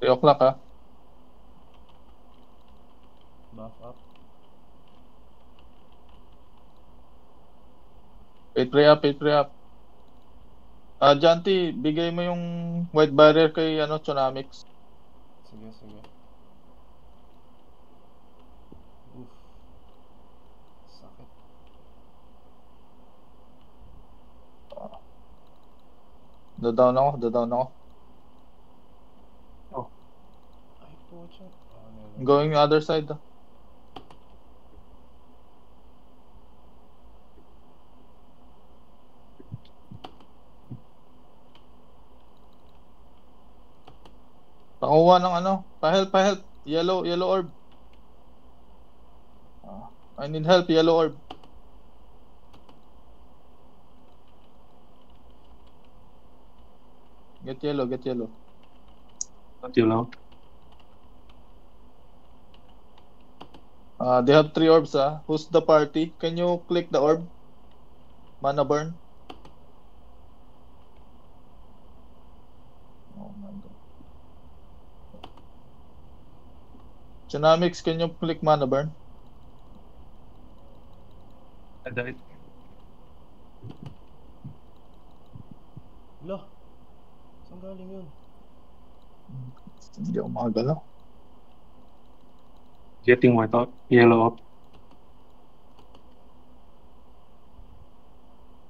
3 o'clock ha. Buff up. Pay 3 up. Janty, bigay mo yung white barrier kay Tsunamix. Sige, sige. Oof. Sakit. Down ako. Oh. Ay, pocha. Going other side. Pakuha ng pa-help. Yellow orb. I need help, yellow orb. Get yellow. Not yellow. They have 3 orbs Who's the party? Can you click the orb? Mana burn. Oh my god. Tsunamix, can you click mana burn? I died. Lo. Saan galing yun? Hindi ako makagalaw. Getting white out. Yellow up.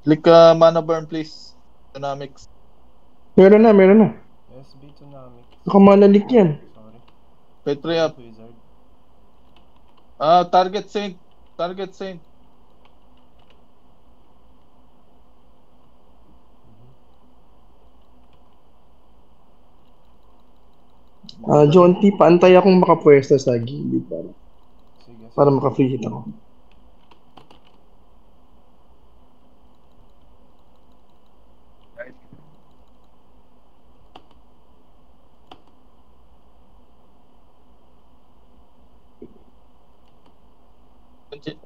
Click mana burn please. Tsunamix. Meron na. SB Tsunamix. Nakamanalik yan. Sorry. Pay 3 up. Wizard. Target Saint. John T, paantay akong makapwesto sa gilid Sige, para maka-free hit ako. Right.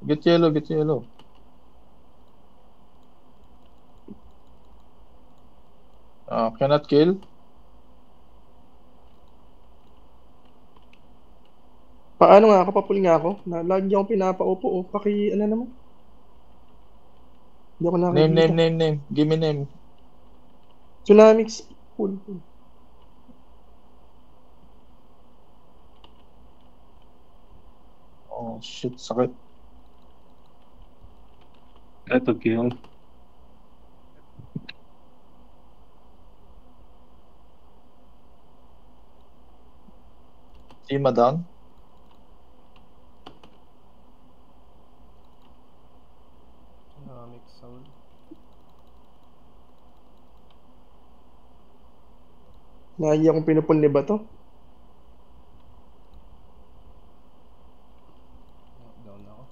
Get yellow. Cannot kill. Paano nga ako? Papul nga ako. Lagi akong pinapaupo. Ano naman? Hindi ako nakikita. Name. Give me name. Tsunamix. Pull. Oh shit, sakit. Ito kill. Tima down. Tsunamix soul. Lagi akong pinupul ni ba to? Down ako.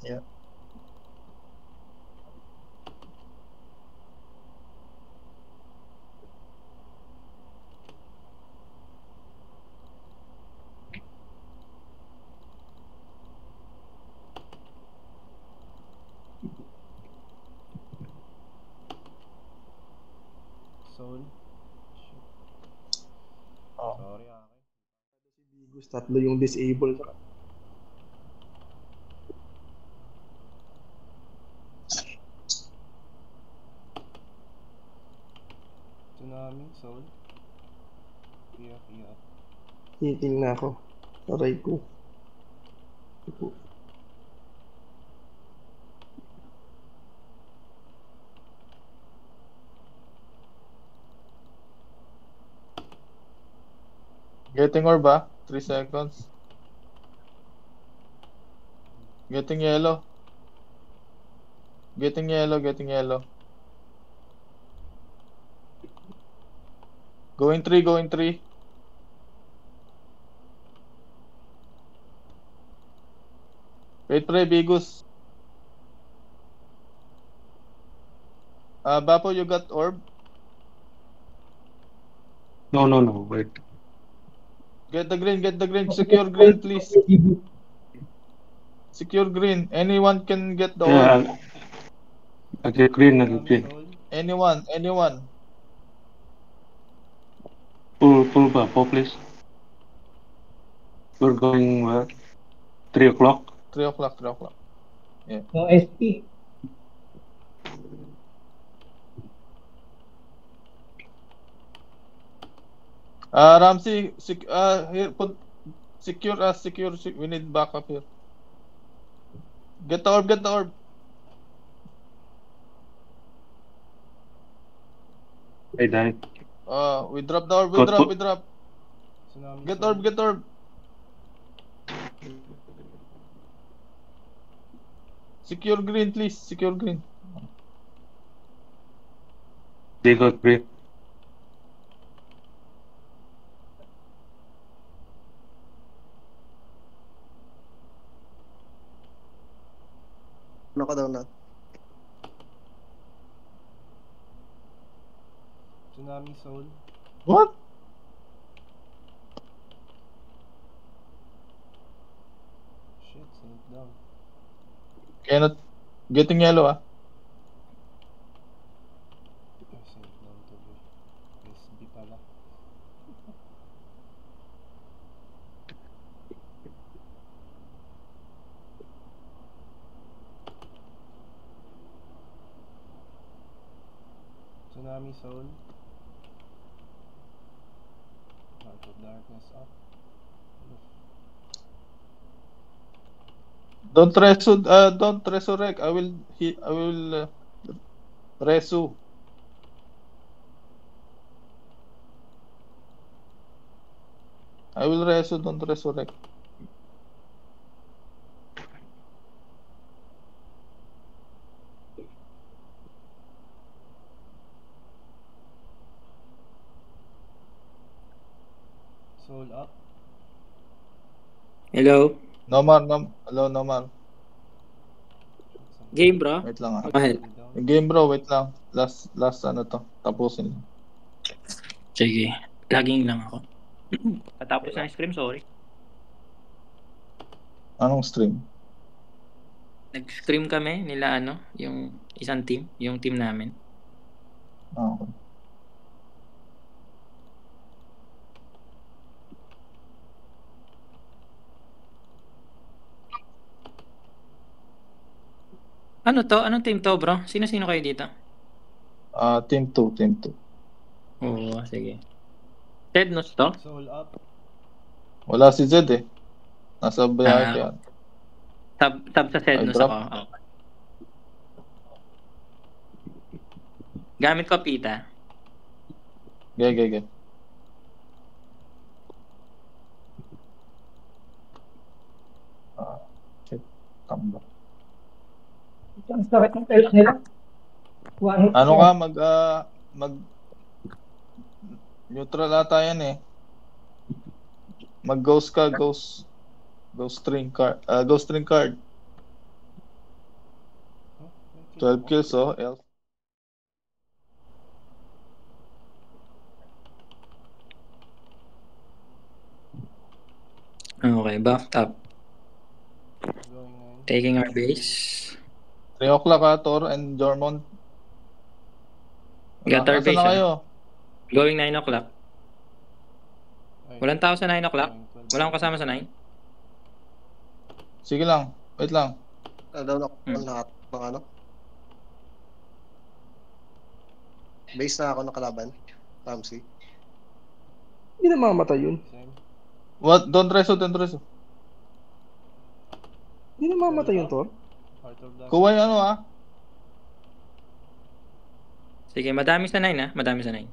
Yeah. Soul. Shit. Oh. Sorry, akin. Si Bigus, 3 yung disable. Tsunamix soul. Iya. Hiting na ako. Aray ko. Getting orb 3 seconds. Getting yellow. Going 3. Wait, pre, Bigus. Bapo, you got orb? No. Wait. Get the green. Secure green, please. Secure green. Anyone can get the orb. Yeah. I get green. Tsunamix soul. Anyone. Pull ba? Po, please. We're going where? 3 o'clock? 3 o'clock, 3 o'clock. No SP. Ramsey, here, secure us, we need backup here. Get the orb, get the orb. I died. We drop the orb, Got put- we drop. Tsunami Get soul. orb, get orb. Secure green, please, secure green. They got green. Ano ka daw na? Tsunami soul. What? Shit, sink down. Cannot, getting yellow, ah. Ay, sink down tuloy. SB pala. Tsunami soul. Heart of darkness up. Don't resurrect. I will resu. I will resu, don't resurrect. Soul up. Hello? Hello, Nomar. Game, bro? Wait lang, ah. Mahal. Down. Game bro, wait lang. Last ano to. Tapusin. Sige. Laging lang ako. Patapos ng stream, sorry. Anong stream? Nag-stream kami nila yung isang team, yung team namin. Okay. Ano to? Anong team to, bro? Sino-sino kayo dito? Team 2, team 2. Oo, sige. Tednos to? Soul up. Wala si Zed eh. Nasa biyahe Ah. kaya. Tab sa Tednos Ay, drop. ako. Okay. Gamit ko pita. Ge. Shit. Tamba. Ang sakit ng pelak nila. One hit Ano kill. ka mag neutral ata yan eh. Mag ghost ka, ghost string card. Ghost string card. Huh? May 12 kills oh, elf. Okay, backed up. Going in. Taking our base. 3 o'clock Thor and Jormont. Got our Nasaan base, na ah. kayo? Going 9 o'clock. Ay, Walang tao sa 9 o'clock? going 12. Walang kasama sa 9? Sige lang, wait lang. Daw na ako lahat ng ano? Base na ako ng kalaban. Ramsey. Hindi na mamamatay yun. Same. What? Don't reso. Hindi na mamamatay yun, Thor. Heart of darkness. Kuha yung ano ah. Sige, madami sa 9 madami sa 9.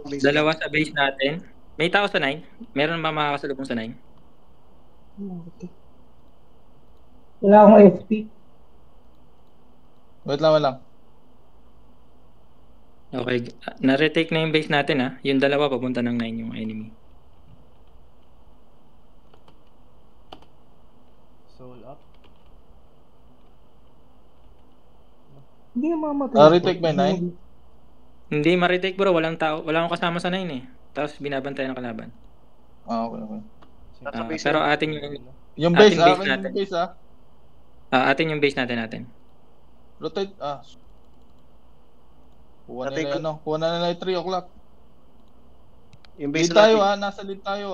Base Dalawa sa base natin. May tao sa 9? Meron ba makakasalubong sa 9? Wala akong SP. Wait lang. Okay, na-retake na yung base natin Yung dalawa papunta ng 9 yung enemy. Soul up. Hindi na mamamatay. Retake by 9? Hindi ma-retake bro, walang tao, wala akong kasama sa 9 Tapos binabantayan ng kalaban. Okay. Nasa base Pero na. atin yung Yung base, Ating base akin natin. yung base ah. Atin yung base natin. Rotate, Kuha Rotate nila ko- kuha na nila yung 3 o'clock. Yung base Lead tayo natin. nasa lead tayo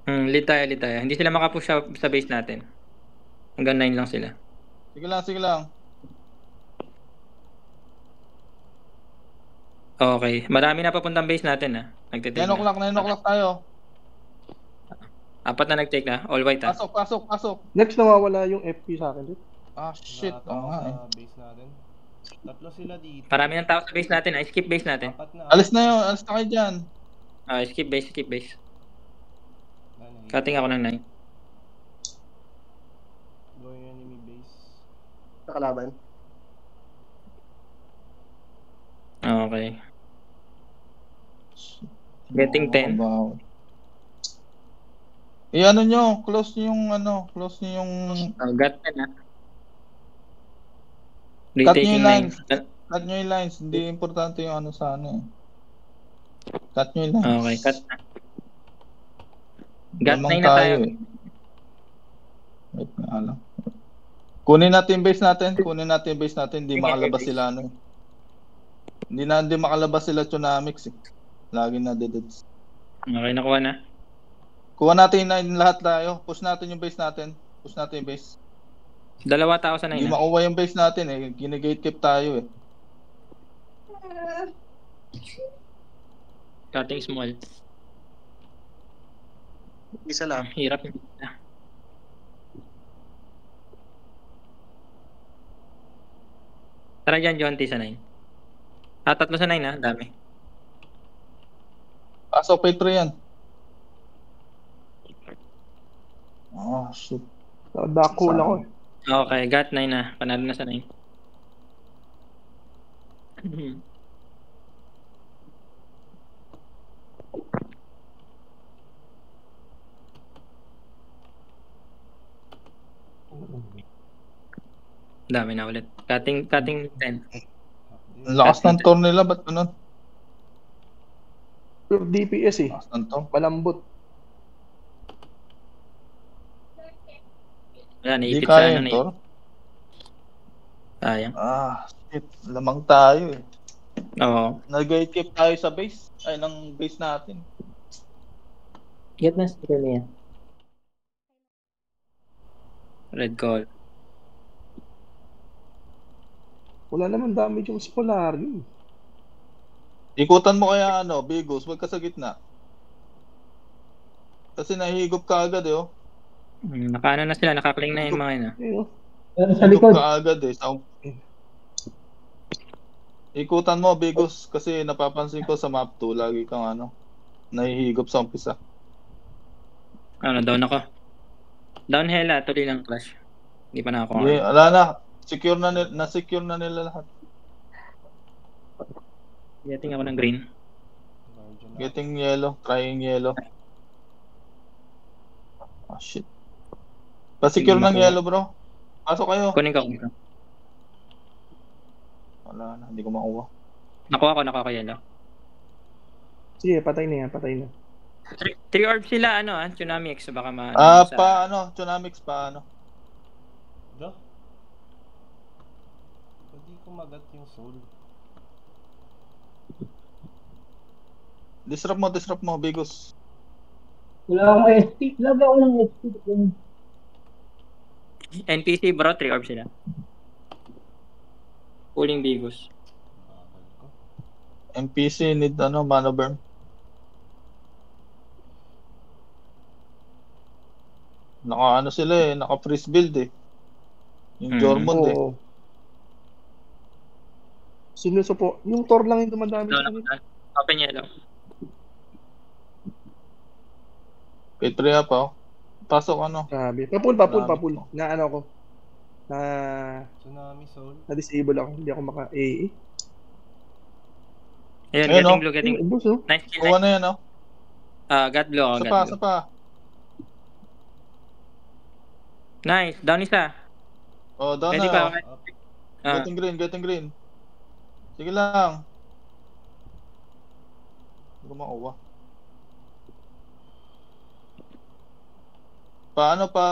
Lead tayo. Hindi sila makapush sa base natin. Hanggang 9 lang sila. Sige lang. Okay. Marami na papuntang base natin 9 Nagtitake na. o'clock, 9 o'clock tayo. 4 na nag-take na. All white Pasok. Next nawawala yung FP sa akin. Shit. Nakatao Oo nga sa base natin. Tatlo sila dito. Marami ng tao sa base natin. Skip base natin. Apat na. Alis na yun, alis na kayo dyan. Skip base. Ano, Cutting ako ng 9. going enemy base. Nakalaban. Okay. Getting 10. Wow. Ano nyo, close nyo yung Got 10 Cut nyo Retaking yung lines. 9. Cut nyo yung lines, hindi importante yung ano sa ano Cut nyo yung lines. Okay, cut na. Got Lamang 9 na tayo. Wait nga lang. Kunin natin yung base natin, hindi makalabas sila Hindi makalabas sila Tsunamix Lagi na deads. Okay, nakuha na. Kuha natin yung lahat tayo. Push natin yung base natin. Dalawa tao sa 9 Hindi makuha yung base natin Gine-gatekeep tayo Cutting small. Isa lang. Hirap. Tara dyan, Jonty sa 9. Tatlo sa 9 dami. Pasok, Petro yan. Shoot. Dako lang ako. Okay, got 9 na. Panalo na sa 9. Dami na ulit. Cutting 10. Ang lakas ng tour nila, ba't ganun? Pure DPS Lakas ng tour. Malambot. Wala, Hindi naipit sa kaya ano yung na tour. Sayang. Shit. Lamang tayo Oo. Nag-gatekeep tayo sa base. Ng base natin. Get na sticker niya. Red call. Wala naman damage yung Spolarium. Ikutan mo kaya Bigos, wag ka sa gitna. Kasi nahihigop ka agad Nakaano na sila, nakakling na yung mga yun. Pero sa Higop likod. ka agad Ikutan mo, Bigos, kasi napapansin ko sa map 2, lagi kang nahihigop sa umpisa. Down ako. Down hela, tuloy lang clash. Hindi pa nakakuha. Hindi, wala na. Na-secure na nila lahat. Getting ako ng green. Guardian na. Getting yellow, trying yellow. Shit. Pa-secure Hindi ng makuha. yellow, bro. Pasok kayo. Kunin ko. Wala na, hindi ko makuha. Nakuha ko yellow. Sige, patay na yan. 3 orbs sila, Tsunami X, so baka Tsunamix pa, Do? Hindi ko magat yung soul. Disrupt mo, Bigos. Wala akong SP. Lagi ako ng SP. NPC bro, 3 orbs sila. Pulling Bigos. Bakal ko. NPC need mana burn. Naka sila naka freeze build Yung Jormund Oo. Sinusupo. Yung Thor lang yung dumadami sa kanila. Open yellow. Petria pa Pasok Grabe. Papul. Na ko. Tsunami soul. Na-disable ako. Hindi ako maka-AA. Ayun, Ayun, getting blue. Ubus, Nice kill. Kuha na yan Got blue ako, Sa pa. Nice, down isa. Down Ready na pa? Up. Getting green. Sige lang. Hindi ko makuha. Paano pa?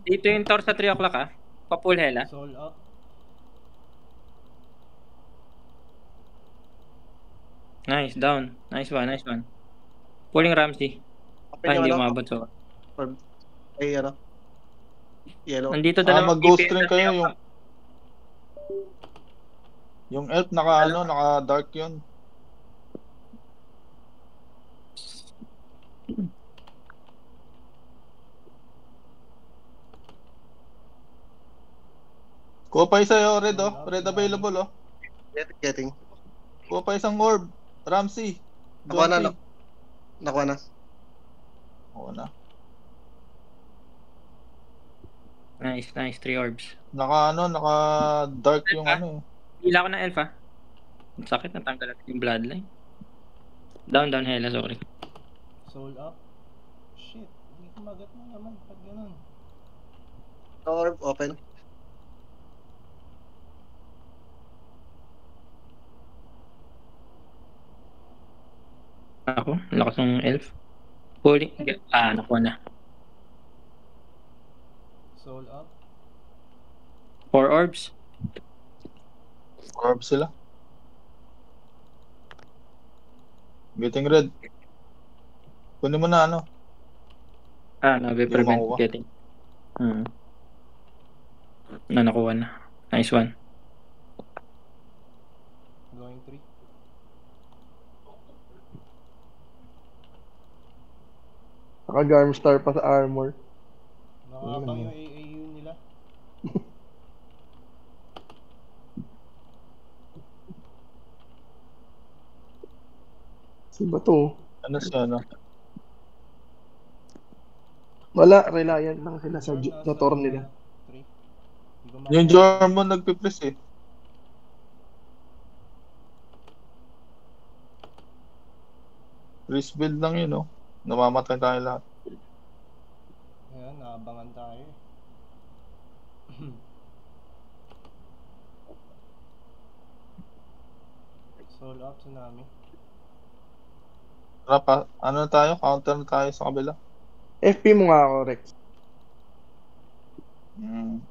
Dito yung tower sa 3 o'clock Pa-full hela. Soul up. Nice, down. Nice one, nice one. Pulling Ramsey. Open yung Hindi ano, umabot so. ay ano. Yellow. Nandito dalawang mag-ghost DPS ring na kayo three o'clock. yung elf naka dark yun. Kuha pa isa yung red red available Getting. Kuha pa isang orb. Ramsey. Nakuha na, Jonty. Nakuha na. Oo na. Nice, nice. 3 orbs. Naka dark yung Hila ko ng elf Ang sakit, natanggal natin yung bloodline. Down, hela, sorry. Soul up. Shit. Hindi kumagat mo naman pag ganun. Orb, open. Ako, lakas ng elf. Pulling. Nakuha na. Soul up. 4 orbs. Orb sila. Getting red. Kunin mo na Nabe-prevent makuha. getting. Nakuha na. Nice one. Going 3. Naka-Garm Star pa sa armor. Nakakapang yung AAU nila. Si ba to? Ano siya Wala, reliant lang sila sa tor nila. 3. Yung Jormon nagpipress Risk build lang yun Namamatay tayo lahat. Ayan, naabangan tayo Soul up, tsunami. Tara na tayo? Counter na tayo sa kabila. FP mo nga ako, Rex. Sayang.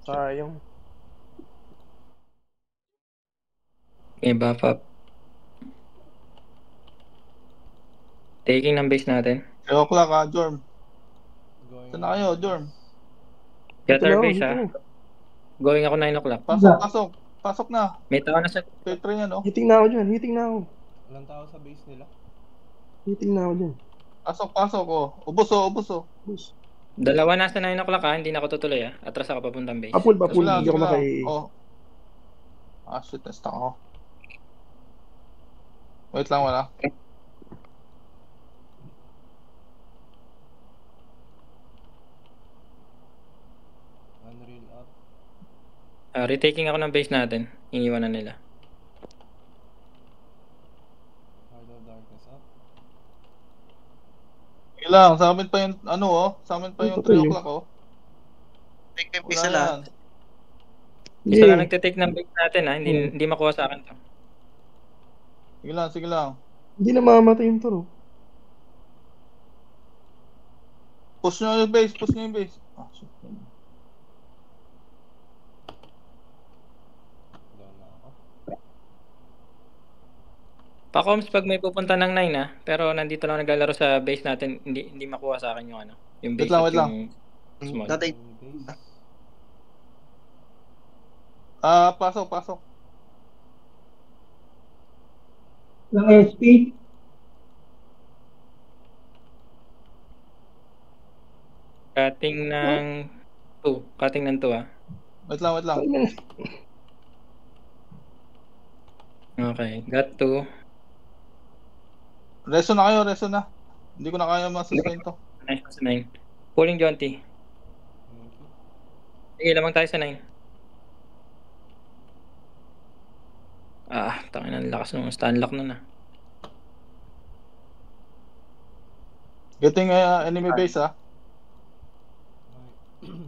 Sayang. Okay, buff up. Taking ng base natin. 3 o'clock Jorm. Going Saan na kayo, Jorm? Get our Dito base na, Going ako 9 o'clock. Pasok na. May tao na sa... Petri yan Hitting na ako dyan, hitting na ako. Walang tao sa base nila. Hitting na ako dyan. Pasok Ubos Bus. Dalawa nasa 9 o'clock hindi na ako tutuloy Atras ako papuntang base. Papul, Sige lang, hindi ako sige lang. makai... Shit, na-stuck ako. Wait lang, wala. Unreal up. Retaking ako ng base natin. Iniwan na nila. Heart of Darkness up. Sige lang, sa amin pa yung sa amin pa yung 3 o'clock Take MP Wala sila. yan. Isa lang Yeah. nagtitake ng base natin Hindi makuha sa akin to. Sige lang. Hindi na mamamatay yung toro. Push nyo yung base. Shit. Down na ako. Pa-comms pag may pupunta ng 9 pero nandito lang naglalaro sa base natin, hindi makuha sa akin yung yung base Wait at lang. yung small. Natin. Going base. Pasok. Lang SP. Cutting ng 2. Cutting ng 2 Wait lang. Okay, got 2. Reso na kayo. Hindi ko na kaya masustain to. Nice sa 9. Pulling Jonty. Thank you. Sige, lamang tayo sa 9. Tangin ang lakas ng stunlock nun Getting enemy base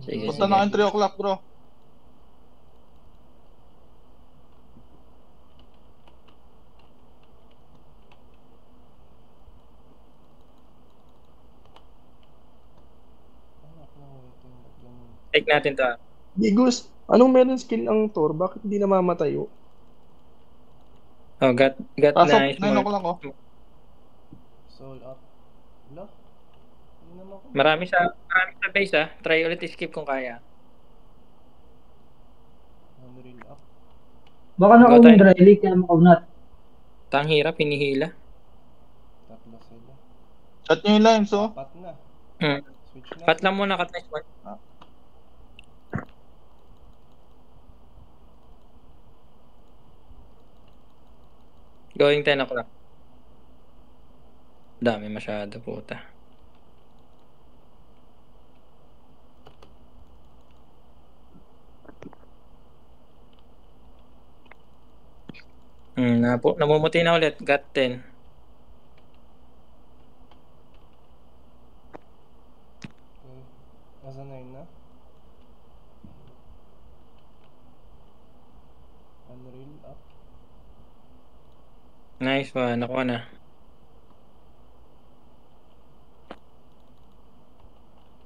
Sige, Punta na kayong 3 o'clock bro. Anak ng Take natin to. Bigus, anong meron skill ang Thor? Bakit hindi namamatayo? Oh, got Pasok, nice. 9 o'clock oh. Soul up. Wala. Hindi naman ako. Marami sa base Try ulit skip kung kaya. Unreal up. Baka nakaunang rally kaya makaunat. Tang hirap, hinihila. Tatlo sila. Shot nyo yung lines oh. Apat na. Hmm. Switch na. Cut lang muna, cut next one. Going 10 o'clock. Dami masyado, puta. Namumuti na ulit. Got 10. Okay. Nasa 9 na. Unreal up. Nice one. Nakuha na.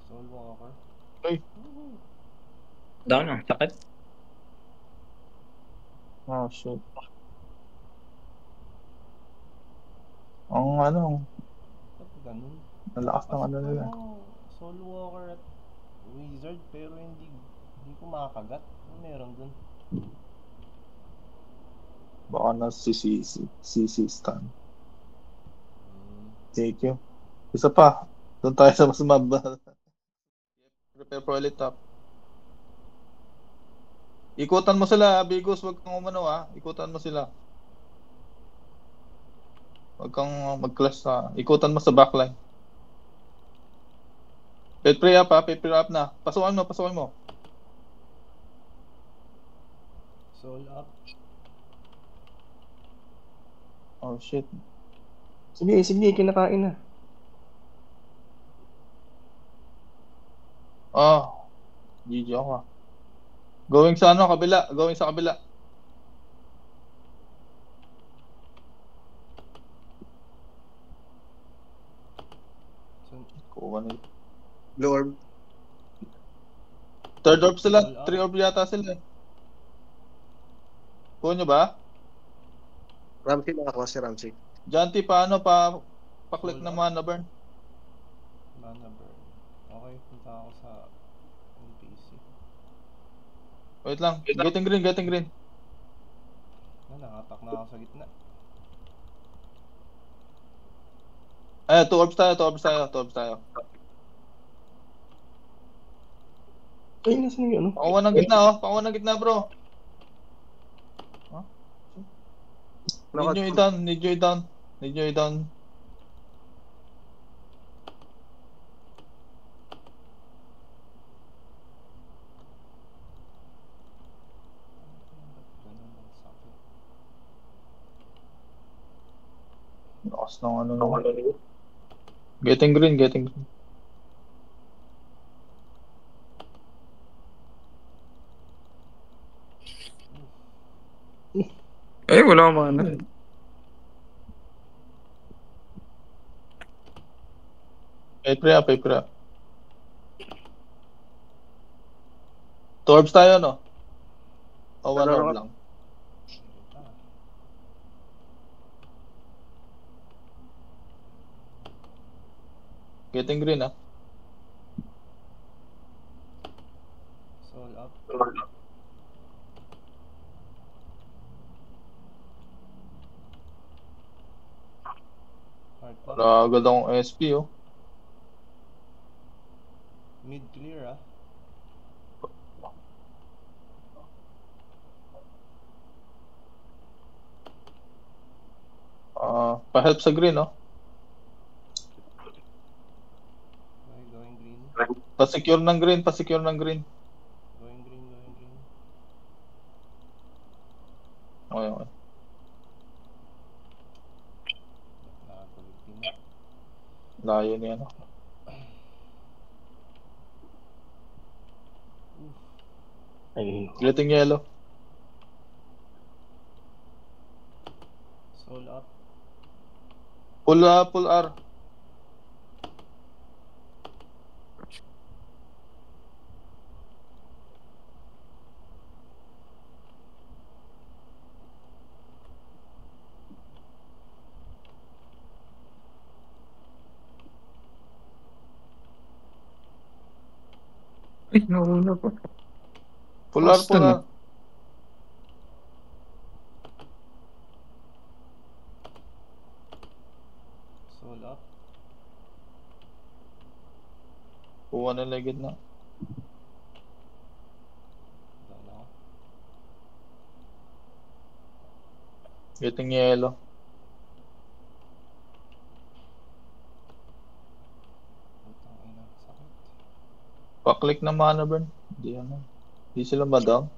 Soul walker. Down na. Sakit. Oh shit. Ang ano, Ba't ganun? nalakas ng ano nila. Soul walker at wizard pero hindi ko makakagat. Ano meron dun? Baka na CC stun. Thank you. Isa pa. Doon tayo sa mas mab. Prepare for elite top. Ikutan mo sila, Bigos. Huwag kang umano Ikutan mo sila. Huwag kang mag-clash ikutan mo sa backline. Pray up na. Pasukan mo. Soul up. Oh shit. Sige, kinakain na. Oh. GG ako Going sa kabila. Kuha na. Blue orb. Third orb sila. 3 orb yata sila. Kuha nyo ba? Ramsey nakakuha si Ramsey. Janty, pa-click na mana burn. Mana burn. Okay, punta ako sa NPC. Wait lang. Getting green. Nakatak na ako sa gitna. Ay, 2 orbs tayo. Ay, nasan yung ano? Pakuha ng gitna, bro. Need nyo i-down. Lakas ng ano naman. Getting green. Ay, wala akong mana. Pray up. 2 orbs tayo, no? O 1 orb lang. Getting green, Soul up. Heart up. Wala agad akong SP, Mid clear Pa-help sa green, Okay, going green. Pa-secure ng green. Going green. Okay. Nakakulit din. Layo niya, Ay, Getting yellow. Soul up. Pull R. Ay, nauna pa. Pular, Basta na. pular. Soul up. Kuha na legit na. Down ako. Getting yellow. Putang ina, sakit. Pa-click na mana burn. Hindi ano. Hindi sila ma-down.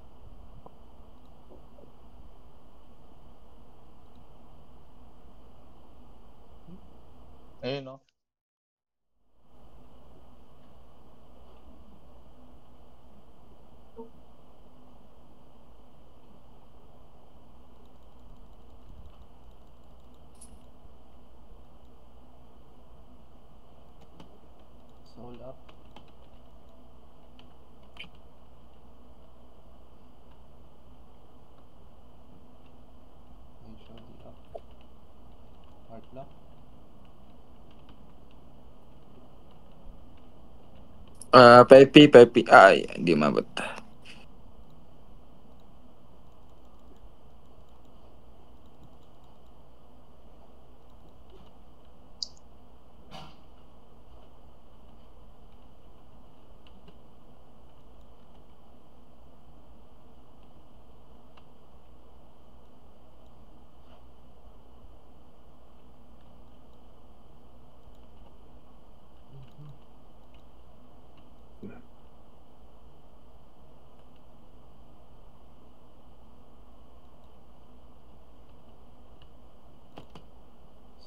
Ayun no. Soul up. HOD up. Heart lock. Ah, 5P. Ay, hindi mabot.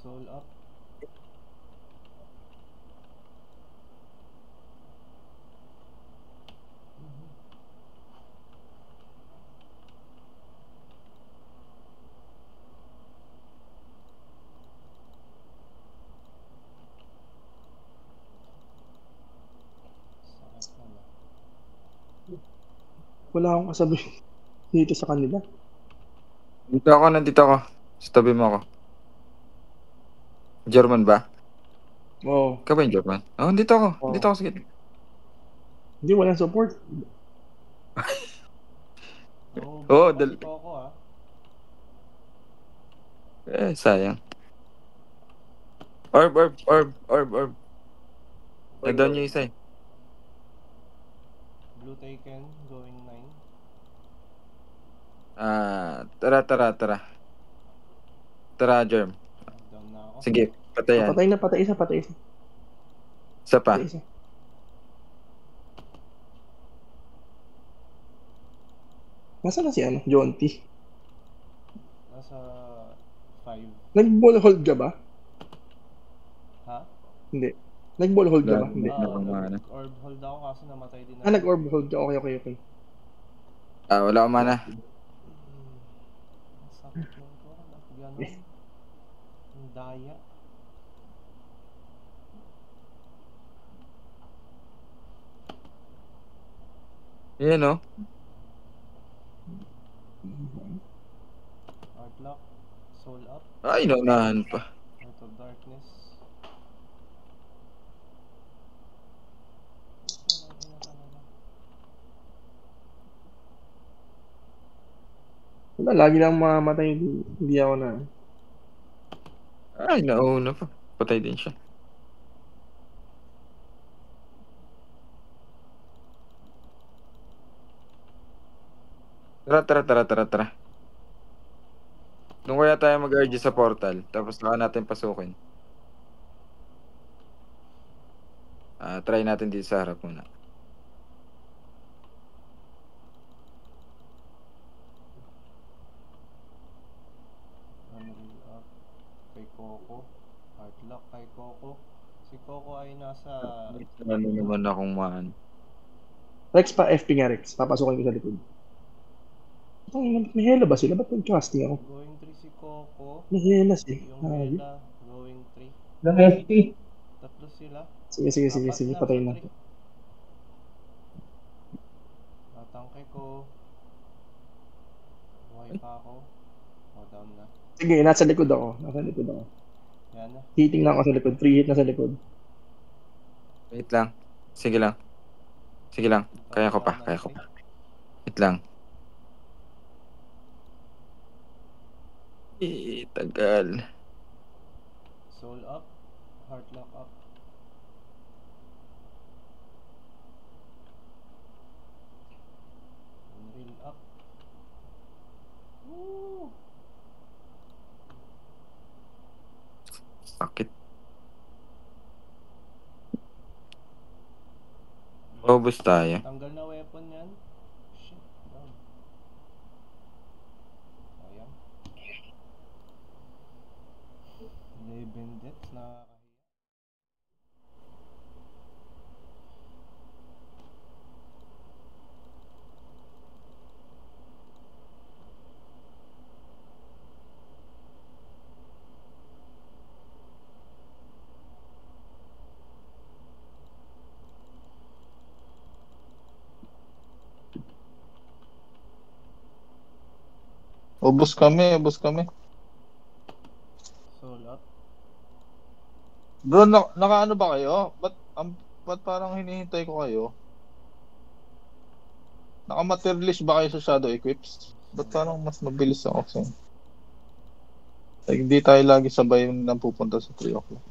Soul up. Sakit na. Wala akong kasabi dito sa kanila. Nandito ako. Sa tabi mo ako. German ba? Oo. Ka ba yung German? Oh, dito ako. Oo. Dito ako sa gitna. Hindi, walang support. Oo, Baka si Coco ah. Sayang. Orb. Nag-down yung isa eh. Blue taken, going 9. Tara. Tara, Germ. Down na ako. Sige, patayan. Patay isa. Isa pa. Patay isa. Nasaan na si John T? Nasa 5. Nag-ball hold ka ba? Ha? Hindi. Nag-ball hold ka ba? Wala. Hindi. Orb hold ako kasi namatay din Nag-orb hold ka. Okay. Wala akong mana. Sakit lang ko. Ganon. Ang daya. Yan o. Heart lock. Soul up. Ay, naunahan pa. Out of darkness. Ang ina talaga. Wala, lagi lang mamamatay. Hindi ako na. Ay, nauna pa. Patay din siya. Tara. Doon kaya tayo mag-RG sa portal. Tapos saka natin pasukin. Try natin dito sa harap muna. Unreal up. Kay Coco. Heart lock kay Coco. Si Coco ay nasa... Ano naman akong maan. Rex pa, FP nga Rex. Papasukin ko sa likod. May hela ba sila? Ba't nag-casting ako? Going 3 si Coco. May hela sila. Yung Grabe. Bella. Going 3. Lang SP. Tatlo sila. Sige. Apat Patay sa na. 3. Tatangke ko. Buhay pa ako. Down na. Sige, nasa likod ako. Yan na. Hitting na ako sa likod. 3 hit na sa likod. Wait lang. Sige lang. Sige lang. Kaya ko pa. Wait lang. Tagal. Soul up. Heart lock up. Unreal up. Woo! Sakit. Ubus tayo. Tanggal na weapon yan. Shit. Down. Ayan. 11 deaths. Nakakahiya. Ubus kami, ubus kami. Soul up. Bro, nakaano ba kayo? Ba't parang hinihintay ko kayo? Naka-materialist ba kayo sa Shadow Equips? Ba't parang mas mabilis ako sa like, hindi tayo lagi sabay nang pupunta sa 3 o'clock.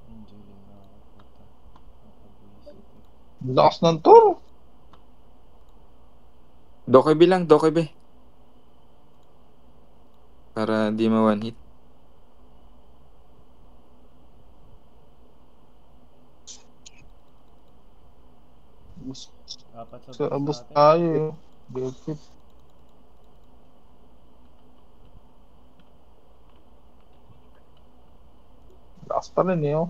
Enjoy lang na ako. Puta. Nakabwisit eh. Lakas ng toro. Dokebe lang, dokebe. Para di ma one hit. Apat sa So, boss abos natin. tayo eh. Belkit. Lakas pa rin eh oh.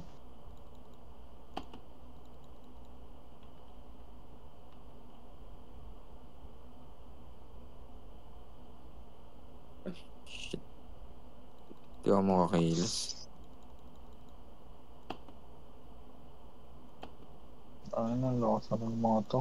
Shit. Di ako makakilos. Ay na, lakas na ng mga to.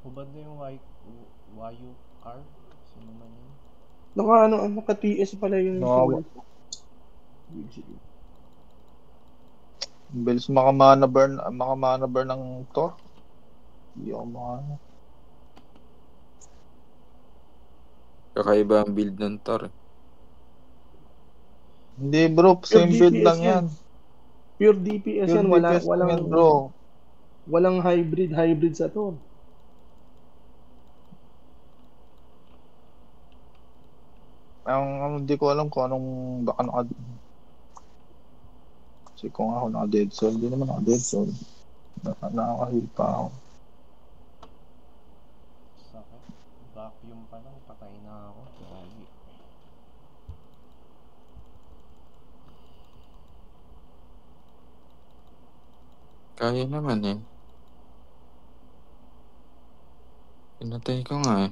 Hubad na yung Wayu car. Sino man yun? Naka-TS pala yung Nakawa. soul. Bilis makamana burn ng to. Hindi ako makana. Kakaiba ang build ng Thor. Hindi bro, same build DPS lang yan. yan. Pure DPS Pure yan. DPS lang yan bro. Walang hybrid sa to. Hindi ko alam kung anong baka kasi kung ako naka-dead soul, hindi naman naka-dead soul. Nakaka-heal pa ako. Sakit. Vacuum pa lang. Patay na ako. Gagi. Kaya naman eh. Pinatay ko nga eh.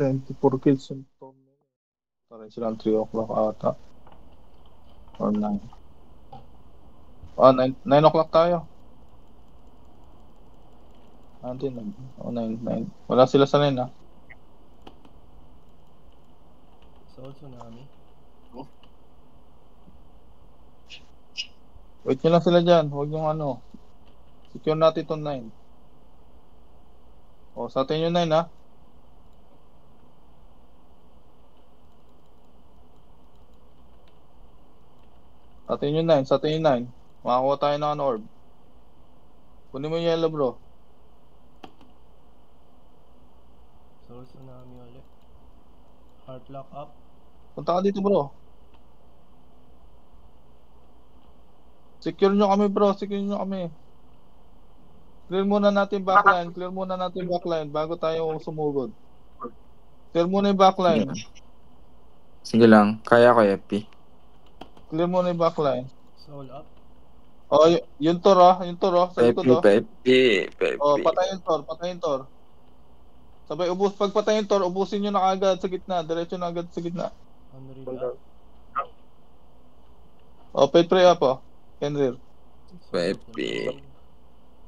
24 kills yung Tom. Parang silang 3 o'clock ata. Or 9. 9 o'clock tayo. Natin. 9. Wala sila sa 9 ha. Soul Tsunami. Wait nyo lang sila dyan. Huwag yung ano. Secure natin itong 9. O, sa atin yung 9 ha. Sa atin yung 9. Makakuha tayo ng ano orb. Kunin mo yung yellow bro. Soul Tsunami ulit. Heart lock up. Punta ka dito bro. Secure nyo kami bro. Secure nyo kami. Clear muna natin backline bago tayo sumugod. Clear muna yung backline. Sige lang, kaya ko FP. Clear mo na yung backline. Soul up. Oh, yung Tor sa likod oh. Oh, patayin Tor. Sabay ubus, pag patayin Tor, ubusin nyo na agad sa gitna, diretso na agad sa gitna. Unreal up. Oh, Fate Pray up oh. Kenrir. FP.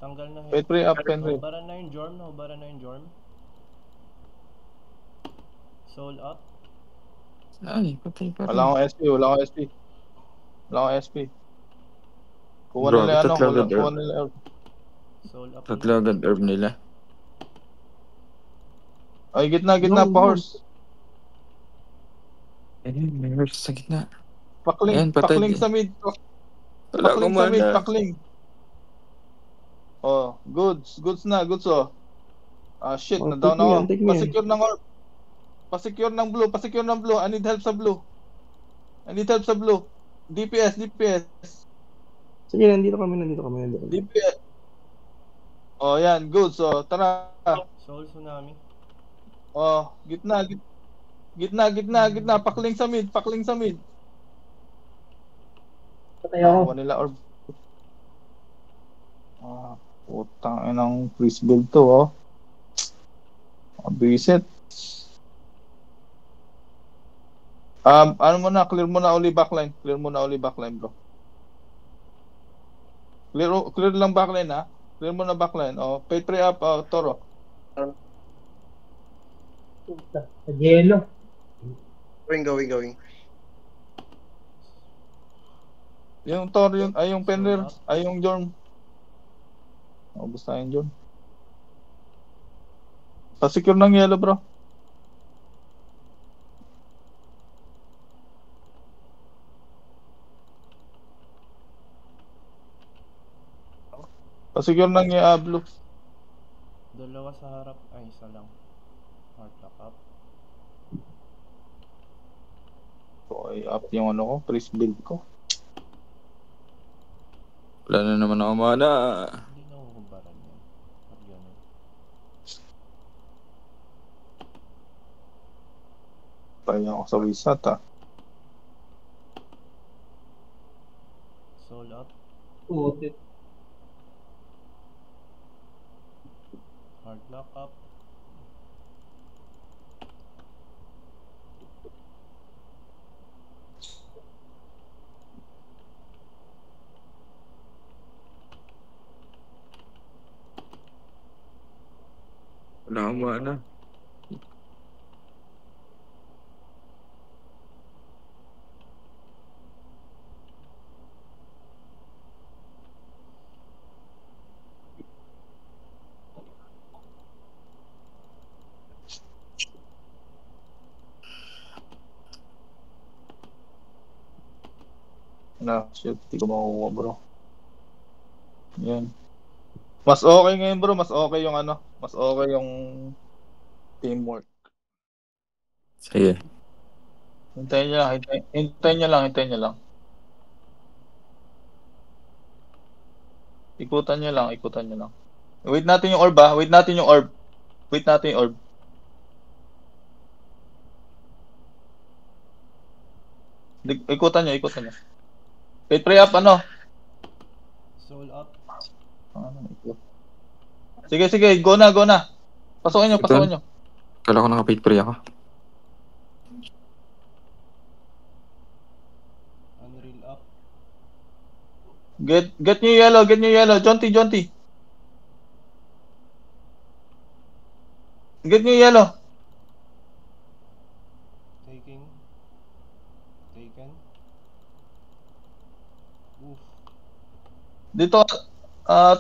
Tanggal na Fate Pray up, Kenrir. Hubaran na yung Jorm. Soul up. Ay, patay pa rin. Wala akong SP. Kuha Bro, nila tatlo agad kuha herb. nila herb. Soul up. Tatlo agad herb nila. Ay, gitna, Go, pa go. horse. Ayun, may horse sa gitna. Pakling, Ayan, patay pakling din. sa mid. Wala Pakling akong sa mid, mana. pakling. Oh, goods oh. Ah, shit, Oh, na-down take me ako. yan, take me yan. Pasecure ng blue. I need help sa blue. DPS. Sige, nandito kami. DPS. Oh, yan, goods. So, tara. Soul tsunami. Oh, gitna. Pakling sa mid. Patay ako. Kuha nila orb. Ah, putang inang freeze build to, oh. Bisit. Ano mo na, clear mo na uli backline, bro. Clear lang backline, ha. Clear mo na backline. Oh, Fate Pray up, Toro. Puta, sa yelo. Going. Yung Toro, yung Penrir, yung Jorm. Oh, basta yung Jorm. Pa-secure ng yellow, bro. Pa-secure ng blue. Dalawa sa harap. Ay, isa lang. Heart lock up. So, up yung ano ko, freeze build ko. Wala na naman ako mana. Hindi na hubaran yan. Pag ganun. Tayo ako sa reset, ha. Soul up. Puti. Heart lock up. Wala akong mana. Na, shit, di ko makukuha, bro. Yan. Mas okay ngayon, bro. Mas okay yung teamwork. Sige. Hintayin nyo lang. Ikutan nyo lang. Wait natin yung orb, ha. Wait natin yung orb. Ikutan nyo. Wait, pray up, ano? Soul up. Sige, go na. Pasukin nyo. Kala ko naka-Fate Pray ako. Unreal up. Get nyo yellow. Jonty. Get nyo yellow. Taken. Oof. Dito,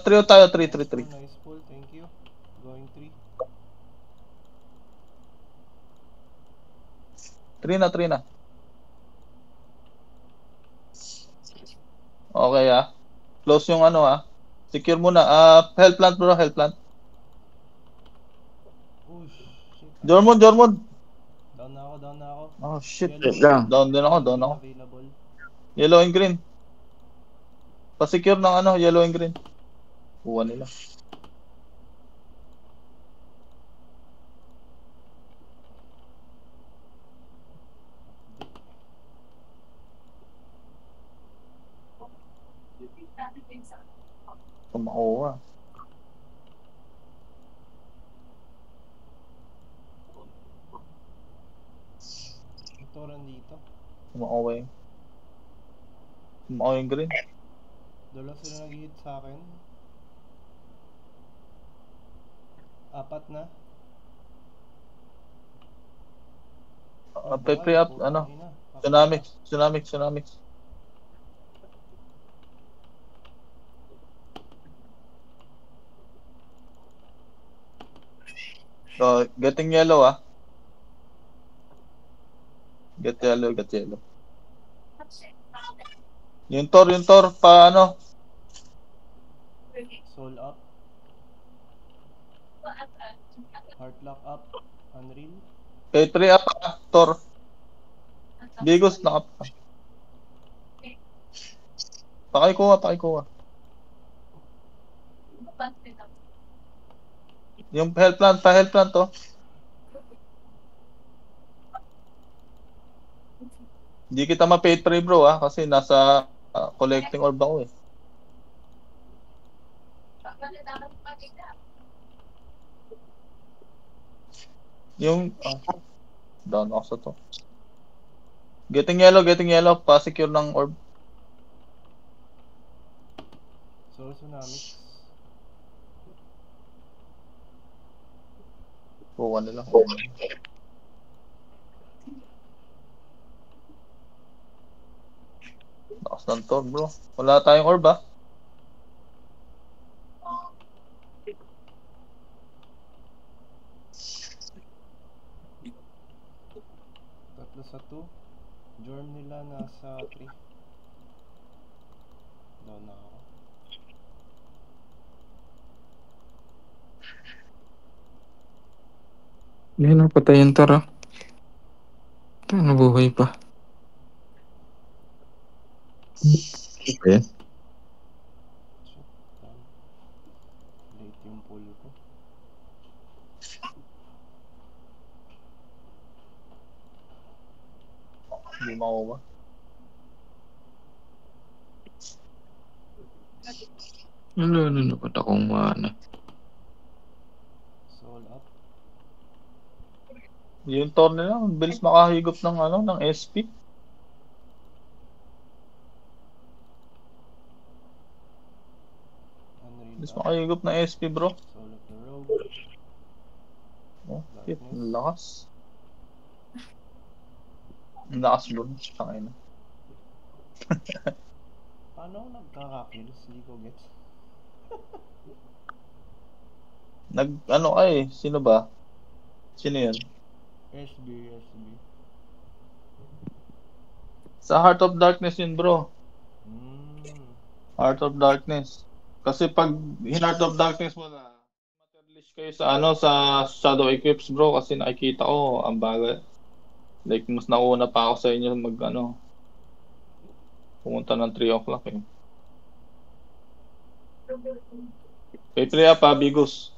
trio tayo, 3. Nice pull, thank you. Going 3. 3 na. Okay, ha. Close yung ano, ha. Secure muna. Health plant, bro. Oh, shit. Jormon. Down na ako. Oh, shit. Wait lang. Down din ako. Available. Yellow and green. Pa-secure ng ano, yellow and green. Kuha nila. Kumakuha. Ito rin dito. Kumakuha yung. Kumakuha yung green. Dalawa sila nag-hit sa akin. 4 na. Pre up, ano? Tsunamics. So, getting yellow ah. Get yellow. Yung tor, pa ano? Soul up. Heartlock up. Unreal. P3 up ah, tor. Bigos na up. Pakikuha. Yung health plant to. Hindi kita ma-paid pre bro ah, kasi nasa collecting orb ako eh. Yung down ako sa to. Getting yellow, pa-secure ng orb. Soul Tsunamics. Kuha nila. Lakas ng tor bro. Wala tayong orb ah. Tatlo sa 2. Jorm nila nasa 3. Down na ako. Yan, patay yung tor, ah. Ito, nabuhay pa. Okay. Shit, down. Late yung pull ko. Hindi makuha. Ano, ba't akong mana? Soul up. Yung tor nila, ang bilis makahigop ng ano, ng SP. Unreal Bilis up. makahigop ng SP bro. Soul of the Rogue. Oh, shit, ang lakas. Ang lakas bro, tangina. Paano ako nagkaka-kills? Hindi ko gets. Ano ay, sino ba? Sino yun? SB. Sa Heart of Darkness yun bro. Heart of Darkness. Kasi pag Heart of Darkness mo na, materialize kayo sa ano, sa Shadow Eclipse bro, kasi nakikita ko ang bagay. Like mas nauna pa ako sa inyo mag ano, pumunta ng 3 o'clock eh. P3 pa, Bigos.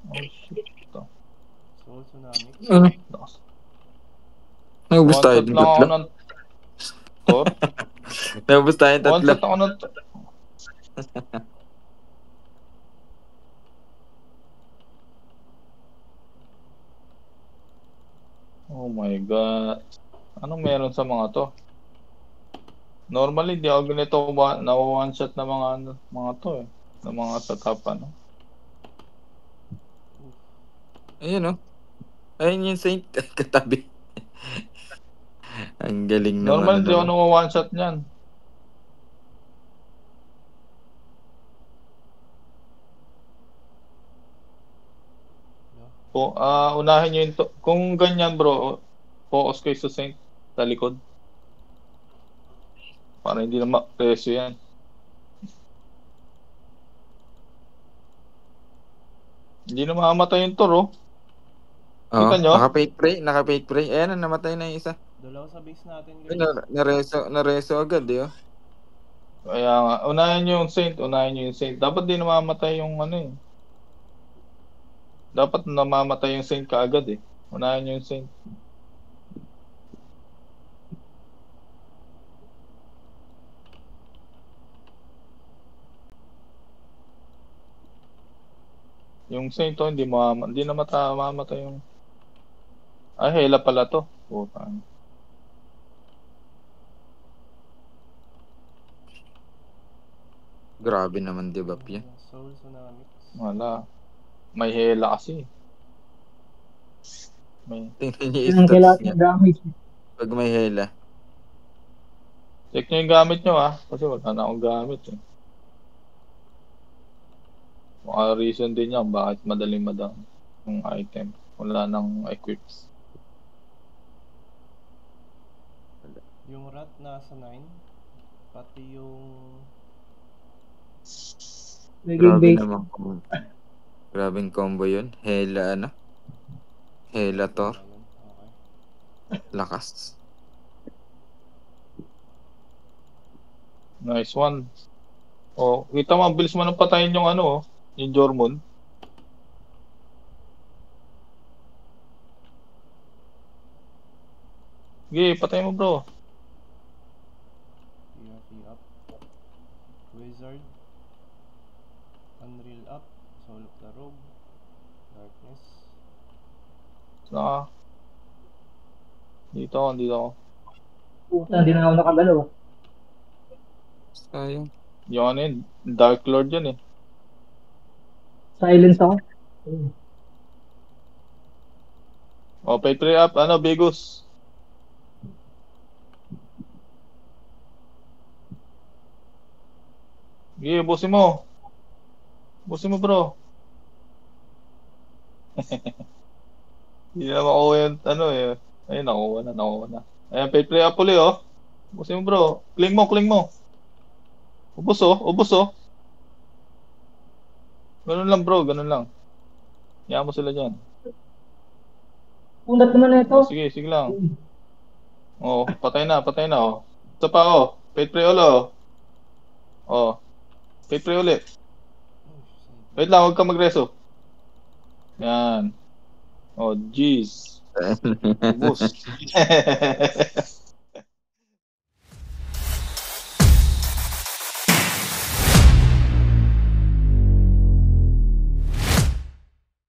Oh shit. Ito. Soul Tsunamics. Ano? Lakas. Naubos tayo One shot ng lang ako tatlo. ng tor. Naubos tayo ng One tatlo. shot ako ng tor. Oh my god. Anong meron sa mga to? Normally, di ako ganito na one shot na mga to eh. Na mga sa top ano. Ayun, oh. Ayun yung Saint. Katabi. Ang galing naman. Normally, di ako na one shot niyan. Unahin nyo yung kung ganyan bro, focus kayo sa Saint sa likod. Para hindi na ma-presyo yan. Hindi na makamatay yung tor, oh. Oh, Kita nyo? naka-paid pray. Ayan, namatay na yung isa. Dalawa sa base natin Ay, guys. nareso agad, eh, oh. Kaya nga, unahin nyo yung Saint. Dapat di namamatay yung ano eh. Dapat namamatay yung Saint kaagad eh. Unahin nyo yung Saint. Yung Saint hindi na mamatay yung... Ay, Hela pala to. Puta. Grabe naman debuff yan. Soul Tsunamics. Wala. May Hela kasi. May... Tingnan niyo Yun yung ang kailangan stats niya. ng damage. Pag may hela. Check nyo yung gamit nyo kasi wala na akong gamit eh. Baka reason din yan bakit madaling madam yung item. Wala nang equips. Yung rat nasa 9. Pati yung... Naging Grabe base. naman. Grabing combo yun. Hela ano? Hela Thor. Ayun, okay. Lakas. Nice one. Oh, kita mo, ang bilis mo nang patayin yung yung Jormon. Sige, patay mo bro. PRP up. Wizard. Unreal up. Soul of the Rogue. Darkness. Saka. Dito ako. Puta, hindi na ako nakagalaw. Sayang. Yung yun, Dark Lord yun eh. Silence ako. Oh, pay up, Bigus. Sige, busin mo. Busin mo bro. Hindi na makuha yung Ayun, nakuha na. Ayan, pay up ulit oh. Busin mo bro. Cling mo. Ubus oh. Ganun lang bro, ganun lang. Hayaan mo sila dyan. Punat naman na ito. Sige lang. Oh, patay na oh. Isa pa oh. Pay ulit oh. Pay ulit. Wait lang, huwag ka magreso. Yan. Oh, jeez. Ubus.